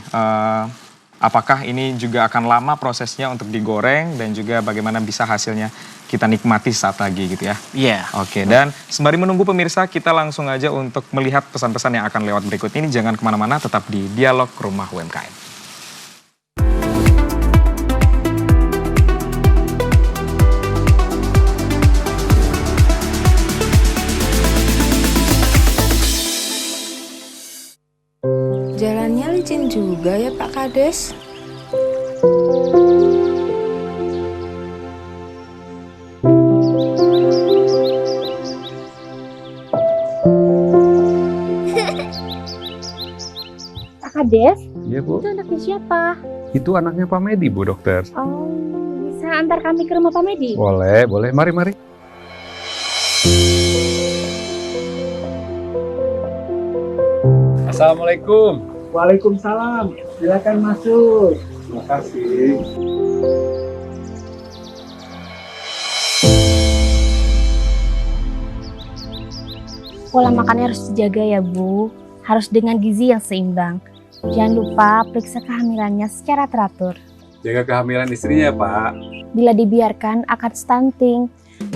Apakah ini juga akan lama prosesnya untuk digoreng dan juga bagaimana bisa hasilnya kita nikmati saat lagi gitu ya. Iya. Oke, dan sembari menunggu pemirsa, kita langsung aja untuk melihat pesan-pesan yang akan lewat berikut ini. Jangan kemana-mana, tetap di Dialog Rumah UMKM. Jalannya licin juga ya Pak Kades. Pak Kades, Iya Bu, itu anaknya siapa? itu anaknya Pak Medi Bu dokter. Oh, bisa antar kami ke rumah Pak Medi? Boleh, boleh. Mari. Assalamualaikum. Waalaikumsalam. Silakan masuk. Terima kasih. Pola makannya harus dijaga ya Bu. Harus dengan gizi yang seimbang. Jangan lupa periksa kehamilannya secara teratur. Jaga kehamilan istrinya Pak. Bila dibiarkan akan stunting.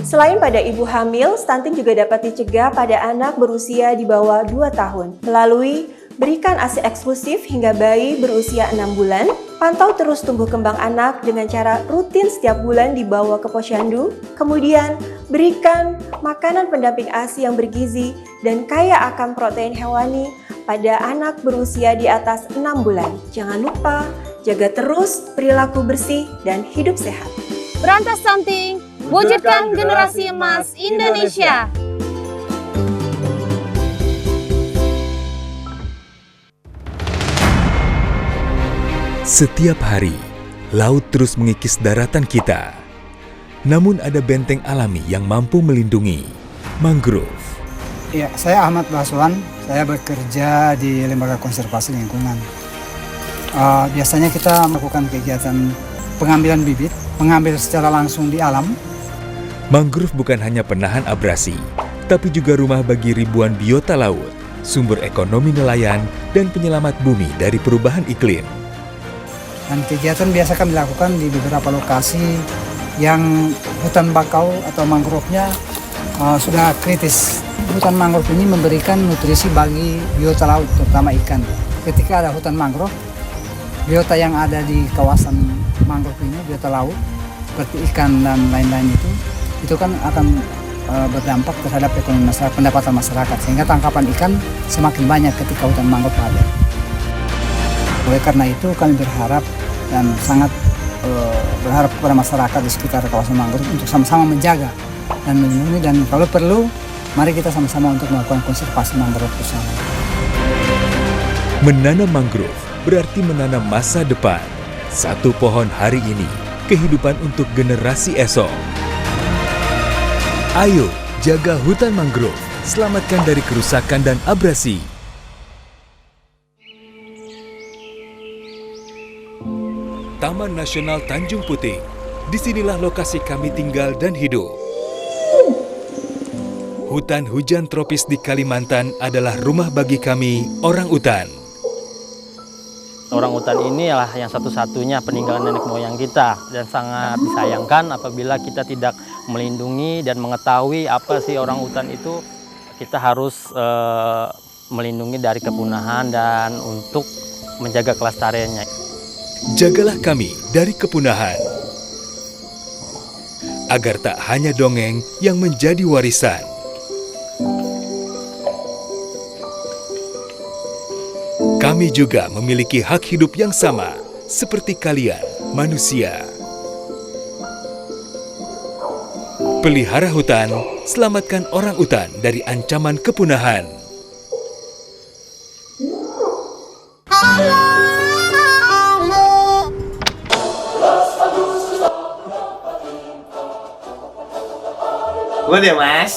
Selain pada ibu hamil, stunting juga dapat dicegah pada anak berusia di bawah 2 tahun melalui berikan ASI eksklusif hingga bayi berusia 6 bulan, Pantau terus tumbuh kembang anak dengan cara rutin setiap bulan dibawa ke posyandu, kemudian berikan makanan pendamping ASI yang bergizi dan kaya akan protein hewani pada anak berusia di atas 6 bulan. Jangan lupa, jaga terus perilaku bersih dan hidup sehat. Berantas stunting, wujudkan generasi emas Indonesia. Setiap hari, laut terus mengikis daratan kita. Namun ada benteng alami yang mampu melindungi, mangrove. Ya, saya Ahmad Baswan, saya bekerja di Lembaga Konservasi Lingkungan. Biasanya kita melakukan kegiatan pengambilan bibit, mengambil secara langsung di alam. Mangrove bukan hanya penahan abrasi, tapi juga rumah bagi ribuan biota laut, sumber ekonomi nelayan, dan penyelamat bumi dari perubahan iklim. Dan kegiatan biasa kami lakukan di beberapa lokasi yang hutan bakau atau mangrove-nya sudah kritis. Hutan mangrove ini memberikan nutrisi bagi biota laut, terutama ikan. Ketika ada hutan mangrove, biota yang ada di kawasan mangrove ini, biota laut, seperti ikan dan lain-lain itu kan akan berdampak terhadap ekonomi masyarakat, pendapatan masyarakat, sehingga tangkapan ikan semakin banyak ketika hutan mangrove ada. Oleh karena itu kami berharap dan sangat berharap kepada masyarakat di sekitar kawasan mangrove untuk sama-sama menjaga dan melindungi, dan kalau perlu mari kita sama-sama untuk melakukan konservasi mangrove bersama. Menanam mangrove berarti menanam masa depan. Satu pohon hari ini, kehidupan untuk generasi esok. Ayo jaga hutan mangrove, selamatkan dari kerusakan dan abrasi. Taman Nasional Tanjung Puting. Disinilah lokasi kami tinggal dan hidup. Hutan hujan tropis di Kalimantan adalah rumah bagi kami, orang utan. Orang utan ini adalah yang satu-satunya peninggalan nenek moyang kita, dan sangat disayangkan apabila kita tidak melindungi dan mengetahui apa sih orang utan itu. Kita harus melindungi dari kepunahan dan untuk menjaga kelestariannya. Jagalah kami dari kepunahan, agar tak hanya dongeng yang menjadi warisan. Kami juga memiliki hak hidup yang sama, seperti kalian, manusia. Pelihara hutan, selamatkan orang utan dari ancaman kepunahan. Boleh mas?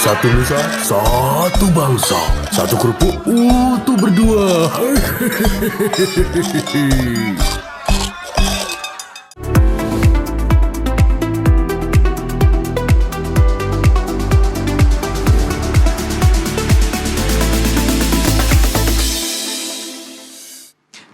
Satu nusa, satu bangsa, satu kerupuk utuh berdua.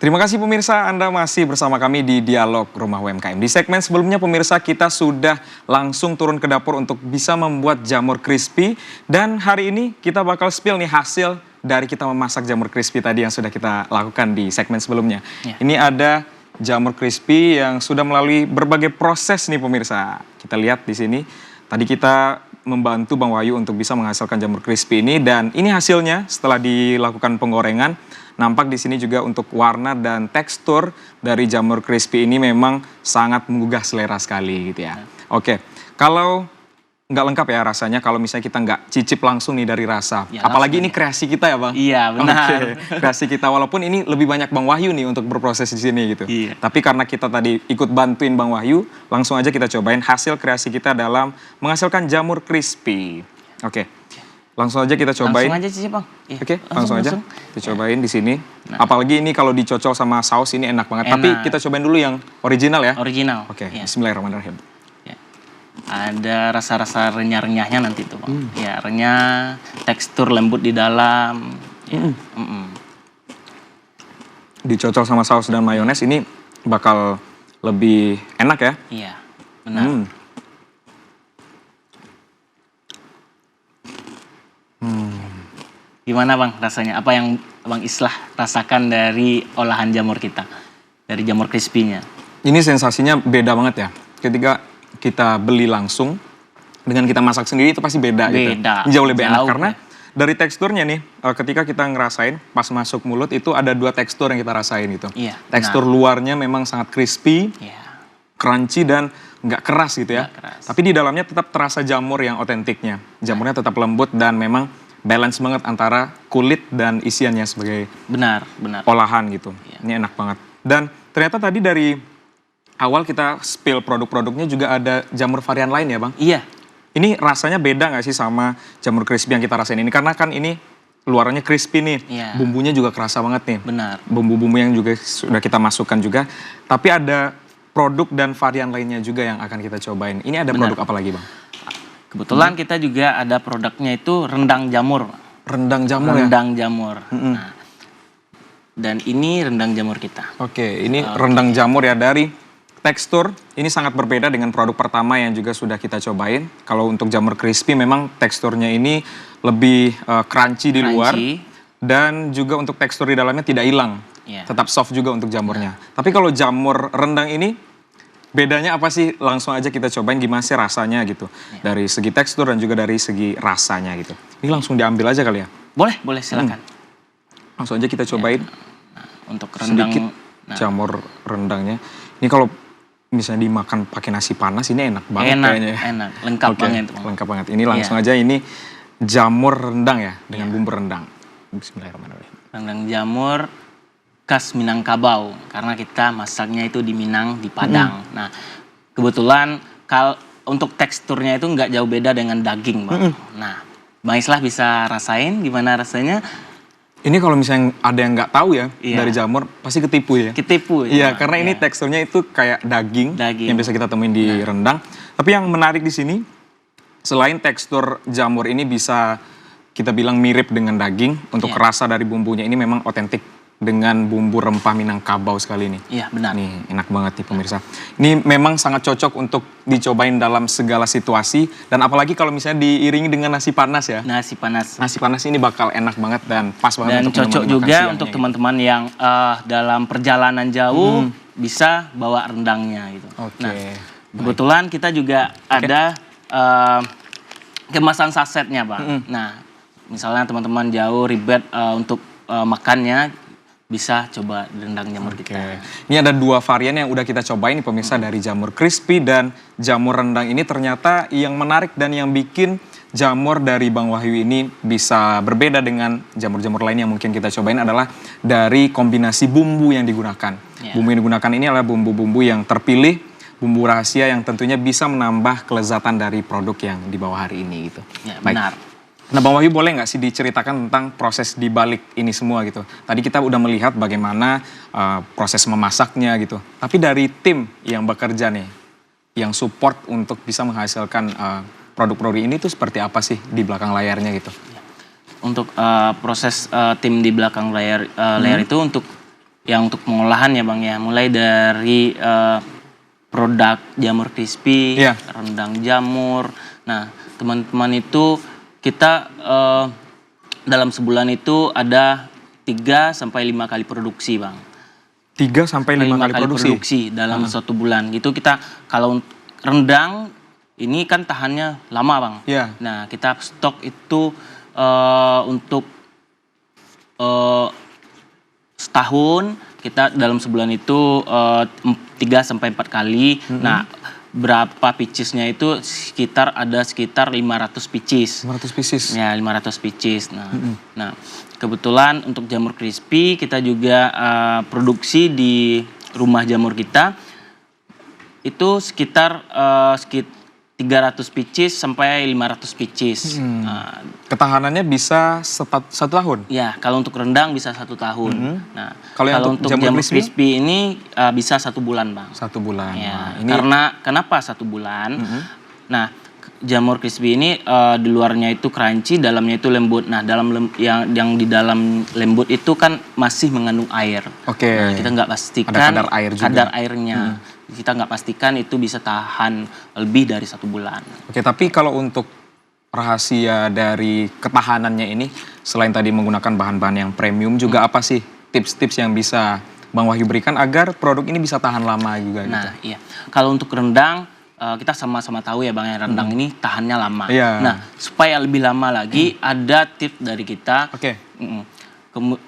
Terima kasih pemirsa, Anda masih bersama kami di Dialog Rumah UMKM. Di segmen sebelumnya pemirsa kita sudah langsung turun ke dapur untuk bisa membuat jamur crispy. Dan hari ini kita bakal spill nih hasil dari kita memasak jamur crispy tadi yang sudah kita lakukan di segmen sebelumnya. Ya. Ini ada jamur crispy yang sudah melalui berbagai proses nih pemirsa. Kita lihat di sini, tadi kita membantu Bang Wahyu untuk bisa menghasilkan jamur crispy ini. Dan ini hasilnya setelah dilakukan penggorengan. Nampak di sini juga untuk warna dan tekstur dari jamur crispy ini memang sangat menggugah selera sekali gitu ya. Oke, kalau nggak lengkap ya rasanya kalau misalnya kita nggak cicip langsung nih dari rasa. Ya, Apalagi langsung ini kreasi kita ya Bang? Iya, benar. Oke, kreasi kita. Walaupun ini lebih banyak Bang Wahyu nih untuk berproses di sini gitu. Iya. Tapi karena kita tadi ikut bantuin Bang Wahyu, langsung aja kita cobain hasil kreasi kita dalam menghasilkan jamur crispy. Oke, langsung aja kita cobain. Langsung aja sih Bang. Iya, Oke, langsung aja kita cobain di sini. Nah. Apalagi ini kalau dicocol sama saus ini enak banget. Tapi Enak. kita cobain dulu yang original ya. Original. Oke, Iya. bismillahirrahmanirrahim. Ya. Ada rasa-rasa renyah-renyahnya nanti tuh Bang. Ya, renyah, tekstur lembut di dalam. Ya. Dicocol sama saus dan mayones ini bakal lebih enak ya. Iya, benar. Gimana Bang rasanya? Apa yang Bang Islah rasakan dari olahan jamur kita? Dari jamur crispy-nya. Ini sensasinya beda banget ya. Ketika kita beli langsung dengan kita masak sendiri itu pasti beda, gitu. Beda. Jauh lebih enak Jauh, karena dari teksturnya nih, ketika kita ngerasain pas masuk mulut itu ada dua tekstur yang kita rasain gitu. Iya, Tekstur luarnya memang sangat crispy, Iya. crunchy dan nggak keras gitu ya. Nggak keras. Tapi di dalamnya tetap terasa jamur yang otentiknya. Jamurnya tetap lembut dan memang balance banget antara kulit dan isiannya sebagai Benar, benar. olahan gitu. Iya. Ini enak banget. Dan ternyata tadi dari awal kita spill produk-produknya juga ada jamur varian lain ya Bang? Iya. Ini rasanya beda nggak sih sama jamur crispy yang kita rasain ini? Karena kan ini luarnya crispy nih, Iya. bumbunya juga kerasa banget nih. Benar. Bumbu-bumbu yang juga sudah kita masukkan juga. Tapi ada produk dan varian lainnya juga yang akan kita cobain. Ini ada Benar. produk apa lagi Bang? Kebetulan kita juga ada produknya itu rendang jamur. Rendang jamur ya? Rendang jamur. Nah, dan ini rendang jamur kita. Oke, ini rendang jamur ya. Dari tekstur ini sangat berbeda dengan produk pertama yang juga sudah kita cobain. Kalau untuk jamur crispy memang teksturnya ini lebih crunchy di luar. Crunchy. Dan juga untuk tekstur di dalamnya tidak hilang. Iya. Tetap soft juga untuk jamurnya. Tapi kalau jamur rendang ini bedanya apa sih? Langsung aja kita cobain gimana sih rasanya gitu. Dari segi tekstur dan juga dari segi rasanya gitu. Ini langsung diambil aja kali ya. Boleh, boleh silakan. Langsung aja kita cobain Untuk rendang sedikit jamur rendangnya. Ini kalau misalnya dimakan pakai nasi panas ini enak banget enak, kayaknya. enak, lengkap Oke, banget. Bang. lengkap banget. Ini langsung aja ini jamur rendang ya dengan bumbu rendang. Bismillahirrahmanirrahim. Rendang jamur khas Minangkabau karena kita masaknya itu di Minang, di Padang. Nah, kebetulan untuk teksturnya itu nggak jauh beda dengan daging, Bang. Nah, Bang Islah bisa rasain gimana rasanya? Ini kalau misalnya ada yang nggak tahu ya Iya. dari jamur pasti ketipu ya. Ketipu. Iya, Bang. karena ini Iya. teksturnya itu kayak daging, Daging. yang biasa kita temuin di rendang. Tapi yang menarik di sini, selain tekstur jamur ini bisa kita bilang mirip dengan daging, untuk Iya. rasa dari bumbunya ini memang otentik dengan bumbu rempah Minangkabau sekali nih. Iya, benar. Nih, enak banget nih pemirsa. Ini memang sangat cocok untuk dicobain dalam segala situasi, dan apalagi kalau misalnya diiringi dengan nasi panas ya. Nasi panas. Nasi panas ini bakal enak banget dan pas banget Dan untuk cocok menemani makan juga siangnya untuk gitu. teman-teman yang dalam perjalanan jauh bisa bawa rendangnya gitu. Oke. Nah, kebetulan kita juga ada kemasan sasetnya, Bang. Nah, misalnya teman-teman jauh ribet untuk makannya, bisa coba rendang jamur Oke. kita. Ini ada dua varian yang udah kita cobain nih pemirsa, dari jamur crispy dan jamur rendang ini. Ternyata yang menarik dan yang bikin jamur dari Bang Wahyu ini bisa berbeda dengan jamur-jamur lain yang mungkin kita cobain adalah dari kombinasi bumbu yang digunakan. Ya. Bumbu yang digunakan ini adalah bumbu-bumbu yang terpilih, bumbu rahasia yang tentunya bisa menambah kelezatan dari produk yang dibawa hari ini gitu. Ya, Baik. benar. Nah Bang Wahyu boleh nggak sih diceritakan tentang proses di balik ini semua gitu. Tadi kita udah melihat bagaimana proses memasaknya gitu. Tapi dari tim yang bekerja nih, yang support untuk bisa menghasilkan produk-produk ini tuh seperti apa sih di belakang layarnya gitu? Untuk proses tim di belakang layar itu untuk pengolahan ya Bang ya. Mulai dari produk jamur crispy, Iya. rendang jamur. Nah, teman-teman itu kita dalam sebulan itu ada 3 sampai 5 kali produksi, Bang. 3 sampai 5 kali produksi dalam satu bulan. Gitu kita kalau rendang ini kan tahannya lama, Bang. Iya. Nah, kita stok itu untuk setahun, kita dalam sebulan itu 3 sampai 4 kali. Nah, berapa picisnya itu sekitar 500 picis. 500 pieces. Ya, 500 picis. Nah, kebetulan untuk jamur crispy kita juga produksi di rumah jamur kita itu sekitar 300 picis sampai 500 picis. Ketahanannya bisa satu tahun? Ya, kalau untuk rendang bisa 1 tahun. Nah, Kalau untuk jamur jamur crispy? crispy ini bisa 1 bulan, Bang. 1 bulan. Ya, Nah, kenapa 1 bulan? Nah, jamur crispy ini di luarnya itu crunchy, dalamnya itu lembut. Nah, yang di dalam lembut itu kan masih mengandung air. Oke. Nah, kita nggak pastikan Ada kadar air juga. kadar airnya. Kita nggak pastikan itu bisa tahan lebih dari 1 bulan. Oke, tapi kalau untuk rahasia dari ketahanannya ini, selain tadi menggunakan bahan-bahan yang premium, juga apa sih tips-tips yang bisa Bang Wahyu berikan agar produk ini bisa tahan lama juga gitu? Nah, iya. Kalau untuk rendang, kita sama-sama tahu ya Bang, ya, rendang ini tahannya lama. Iya. Nah, supaya lebih lama lagi, ada tips dari kita. Oke.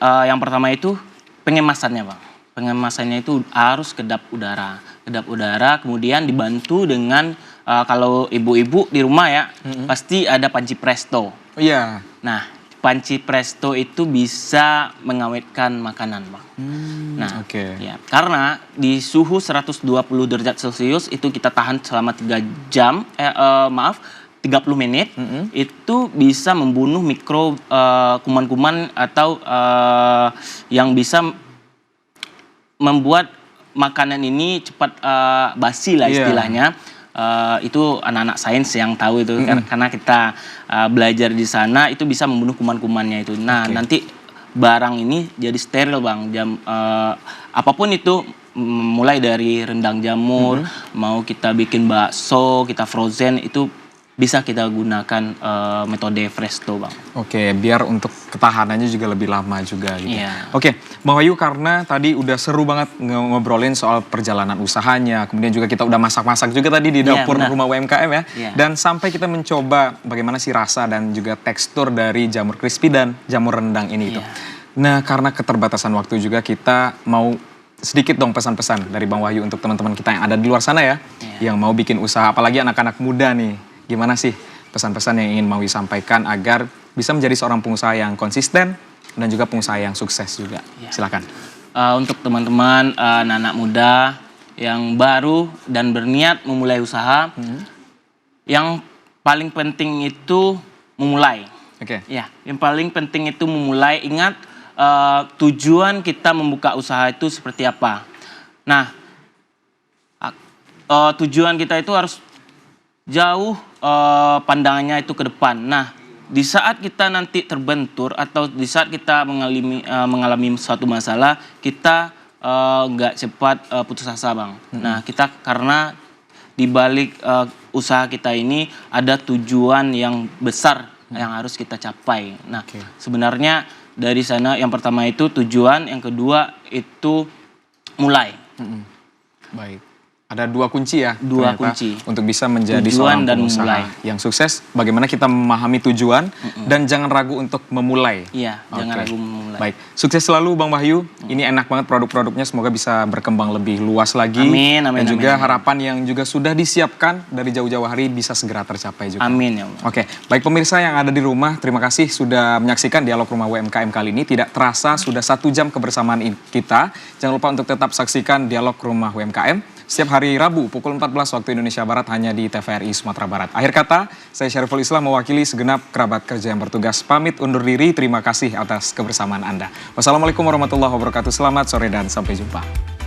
Yang pertama itu pengemasannya, Bang. Pengemasannya itu harus kedap udara. Kedap udara, kemudian dibantu dengan, kalau ibu-ibu di rumah ya, pasti ada panci presto. Iya. Nah, panci presto itu bisa mengawetkan makanan, Bang. Nah, Oke. ya, karena di suhu 120 derajat Celcius itu kita tahan selama 30 menit, itu bisa membunuh mikro kuman-kuman atau yang bisa membuat makanan ini cepat basi lah istilahnya. Itu anak-anak sains yang tahu itu karena kita belajar di sana, itu bisa membunuh kuman-kumannya itu. Nah, nanti barang ini jadi steril, Bang. Apapun itu, mulai dari rendang jamur, mau kita bikin bakso, kita frozen, itu bisa kita gunakan metode presto, Bang. Oke, biar untuk ketahanannya juga lebih lama juga gitu. Iya. Oke, Bang Wahyu, karena tadi udah seru banget ngobrolin soal perjalanan usahanya, kemudian juga kita udah masak-masak juga tadi di dapur benar. rumah UMKM ya. Iya. Dan sampai kita mencoba bagaimana sih rasa dan juga tekstur dari jamur crispy dan jamur rendang ini gitu. Iya. Nah, karena keterbatasan waktu juga kita mau sedikit dong pesan-pesan dari Bang Wahyu untuk teman-teman kita yang ada di luar sana ya, yang mau bikin usaha, apalagi anak-anak muda nih. Gimana sih pesan-pesan yang ingin Mawi sampaikan agar bisa menjadi seorang pengusaha yang konsisten dan juga pengusaha yang sukses juga? Silakan. Untuk teman-teman anak-anak muda yang baru dan berniat memulai usaha, yang paling penting itu memulai. Oke. Ya, yang paling penting itu memulai. Ingat tujuan kita membuka usaha itu seperti apa. Nah, tujuan kita itu harus jauh pandangannya itu ke depan. Nah, di saat kita nanti terbentur atau di saat kita mengalami suatu masalah, kita nggak cepat putus asa, Bang. Nah, kita karena di balik usaha kita ini ada tujuan yang besar yang harus kita capai. Nah, sebenarnya dari sana yang pertama itu tujuan, yang kedua itu mulai. Baik. Ada 2 kunci ya, Dua ternyata, kunci. untuk bisa menjadi Tujuan seorang dan pengusaha memulai. yang sukses. Bagaimana kita memahami tujuan dan jangan ragu untuk memulai. Iya, jangan Oke. ragu memulai. Baik, sukses selalu Bang Wahyu. Ini enak banget produk-produknya, semoga bisa berkembang lebih luas lagi. Amin, amin, Dan juga amin. harapan yang juga sudah disiapkan dari jauh-jauh hari bisa segera tercapai juga. Amin ya Allah. Oke, baik pemirsa yang ada di rumah, terima kasih sudah menyaksikan Dialog Rumah UMKM kali ini. Tidak terasa sudah 1 jam kebersamaan kita. Jangan lupa untuk tetap saksikan Dialog Rumah UMKM setiap hari Rabu pukul 14 waktu Indonesia Barat hanya di TVRI Sumatera Barat. Akhir kata, saya Syariful Islam mewakili segenap kerabat kerja yang bertugas pamit undur diri. Terima kasih atas kebersamaan Anda. Wassalamualaikum warahmatullahi wabarakatuh. Selamat sore dan sampai jumpa.